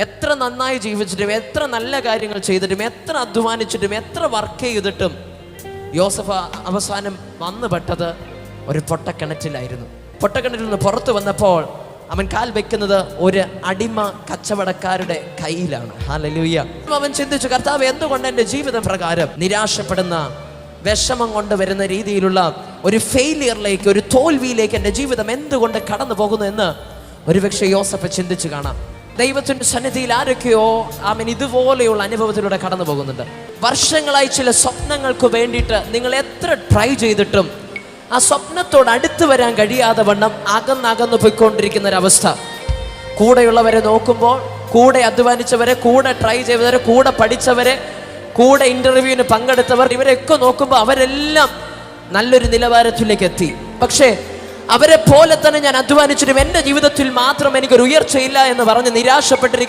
എത്ര നന്നായി ജീവിച്ചിട്ടും, എത്ര നല്ല കാര്യങ്ങൾ ചെയ്തിട്ടും, എത്ര അധ്വാനിച്ചിട്ടും, എത്ര വർക്ക് ചെയ്തിട്ടും യോസഫ് അവസാനം വന്നു പെട്ടത് ഒരു പൊട്ടക്കിണറ്റിലായിരുന്നു. പൊട്ടക്കിണറ്റിൽ നിന്ന് പുറത്തു വന്നപ്പോൾ അവൻ കാൽ വെക്കുന്നത് ഒരു അടിമ കച്ചവടക്കാരുടെ കയ്യിലാണ്. ഹല്ലേലൂയ. അവൻ ചിന്തിച്ചു, കർത്താവ്, എന്തുകൊണ്ട് എൻ്റെ ജീവിതം പ്രകാരം നിരാശപ്പെടുന്ന, വിഷമം കൊണ്ട് വരുന്ന രീതിയിലുള്ള ഒരു ഫെയിലിയറിലേക്ക്, ഒരു തോൽവിയിലേക്ക് എൻ്റെ ജീവിതം എന്തുകൊണ്ട് കടന്നു പോകുന്നു എന്ന് ഒരുപക്ഷെ യോസഫ് ചിന്തിച്ചു കാണാം. ദൈവത്തിൻ്റെ സന്നിധിയിൽ ആരൊക്കെയോ ഇതുപോലെയുള്ള അനുഭവത്തിലൂടെ കടന്നു പോകുന്നുണ്ട്. വർഷങ്ങളായി ചില സ്വപ്നങ്ങൾക്ക് വേണ്ടിയിട്ട് നിങ്ങൾ എത്ര ട്രൈ ചെയ്തിട്ടും ആ സ്വപ്നത്തോട് അടുത്ത് വരാൻ കഴിയാതെ വണ്ണം അകന്നകന്നു പോയിക്കൊണ്ടിരിക്കുന്ന ഒരവസ്ഥ. കൂടെയുള്ളവരെ നോക്കുമ്പോൾ, കൂടെ അധ്വാനിച്ചവരെ, കൂടെ ട്രൈ ചെയ്തവരെ, കൂടെ പഠിച്ചവരെ, കൂടെ ഇന്റർവ്യൂവിന് പങ്കെടുത്തവർ, ഇവരെയൊക്കെ നോക്കുമ്പോൾ അവരെല്ലാം നല്ലൊരു നിലവാരത്തിലേക്ക് എത്തി. പക്ഷേ അവരെ പോലെ തന്നെ ഞാൻ അധ്വാനിച്ചിട്ടും എൻ്റെ ജീവിതത്തിൽ മാത്രം എനിക്കൊരു ഉയർച്ചയില്ല എന്ന് പറഞ്ഞ് നിരാശപ്പെട്ടിരിക്കുന്നു.